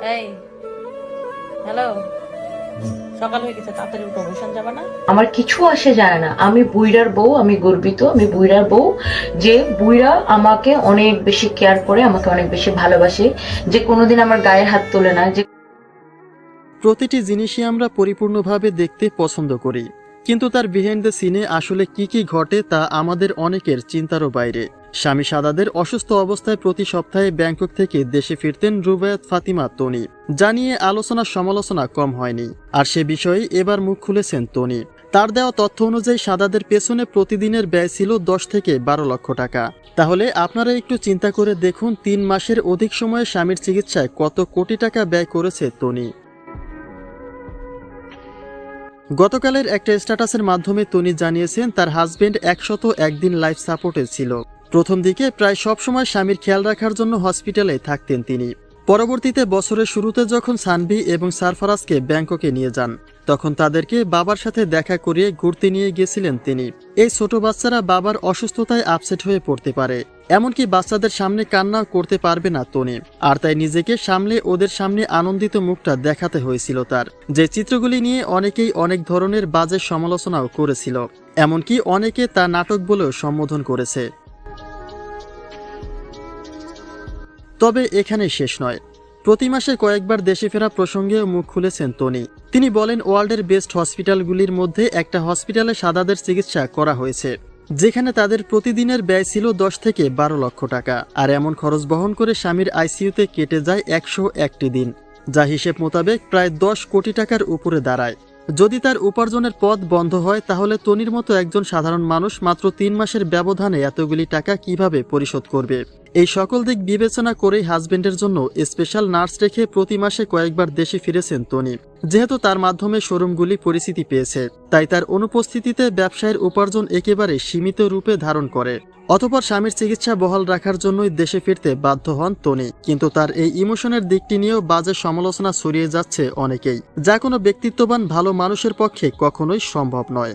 এই হ্যালো, সকাল হয়ে গেছে, তাড়াতাড়ি উঠো, বৈশান যাবা না? আমার কিছু আসে যায় না। আমি বুইড়ার বউ, আমি গর্বিত, আমি বুইড়ার বউ। যে বুইড়া আমাকে অনেক বেশি কেয়ার করে, আমাকে অনেক বেশি ভালোবাসে, যে কোনোদিন আমার গায়ে হাত তোলে না, যে প্রতিটি জিনিসই আমরা পরিপূর্ণভাবে দেখতে পছন্দ করি, কিন্তু তার বিহাইন্ড দ্য সিনে আসলে কি কি ঘটে তা আমাদের অনেকের চিন্তারও বাইরে। স্বামী সাদাদের অসুস্থ অবস্থায় প্রতি সপ্তাহে ব্যাংকক থেকে দেশে ফিরতেন রুবায়াত ফাতিমা তনি। যা নিয়ে আলোচনা সমালোচনা কম হয়নি, আর সে বিষয়ে এবার মুখ খুলেছেন তনি। তার দেওয়া তথ্য অনুযায়ী সাদাদের পেছনে প্রতিদিনের ব্যয় ছিল 10 থেকে 12 লক্ষ টাকা। তাহলে আপনারা একটু চিন্তা করে দেখুন, 3 মাসের অধিক সময়ে স্বামীর চিকিৎসায় কত কোটি টাকা ব্যয় করেছে তনি। গতকালের একটা স্ট্যাটাসের মাধ্যমে তনি জানিয়েছেন তার হাজবেন্ড 101 দিন লাইফ সাপোর্টে ছিল। প্রথম দিকে প্রায় সবসময় স্বামীর খেয়াল রাখার জন্য হসপিটালে থাকতেন তিনি। পরবর্তীতে বছরের শুরুতে যখন সানভি এবং সারফারাজকে ব্যাংককে নিয়ে যান, তখন তাদেরকে বাবার সাথে দেখা করিয়ে ঘুরতে নিয়ে গেছিলেন তিনি। এই ছোট বাচ্চারা বাবার অসুস্থতায় আপসেট হয়ে পড়তে পারে, এমনকি বাচ্চাদের সামনে কান্না করতে পারবে না তনি, আর তাই নিজেকে সামলে ওদের সামনে আনন্দিত মুখটা দেখাতে হয়েছিল তার। যে চিত্রগুলি নিয়ে অনেকেই অনেক ধরনের বাজে সমালোচনাও করেছিল, এমনকি অনেকে তা নাটক বলেও সম্বোধন করেছে। তবে এখানে শেষ নয়। প্রতি মাসে কয়েকবার দেশে ফেরা প্রসঙ্গেও মুখ খুলেছেন তনি। তিনি বলেন, ওয়ার্ল্ডের বেস্ট হসপিটালগুলির মধ্যে একটা হসপিটালে সাদাদের চিকিৎসা করা হয়েছে, যেখানে তাদের প্রতিদিনের ব্যয় ছিল 10 থেকে 12 লক্ষ টাকা। আর এমন খরচ বহন করে স্বামীর আইসিইউতে কেটে যায় 101টি দিন, যা হিসেব মোতাবেক প্রায় 10 কোটি টাকার উপরে দাঁড়ায়। যদি তার উপার্জনের পথ বন্ধ হয়, তাহলে তনির মতো একজন সাধারণ মানুষ মাত্র 3 মাসের ব্যবধানে এতগুলি টাকা কিভাবে পরিশোধ করবে? এই সকল দিক বিবেচনা করেই হাজবেন্ডের জন্য স্পেশাল নার্স রেখে প্রতি মাসে কয়েকবার দেশে ফিরেছেন তনি। যেহেতু তার মাধ্যমে শোরুমগুলি পরিচিতি পেয়েছে, তাই তার অনুপস্থিতিতে ব্যবসায়ের উপার্জন একেবারে সীমিত রূপে ধারণ করে। অতঃপর স্বামীর চিকিৎসা বহাল রাখার জন্যই দেশে ফিরতে বাধ্য হন তনি। কিন্তু তার এই ইমোশনের দিকটি নিয়েও বাজে সমালোচনা ছড়িয়ে যাচ্ছে অনেকেই, যা কোনো ব্যক্তিত্ববান ভালো মানুষের পক্ষে কখনোই সম্ভব নয়।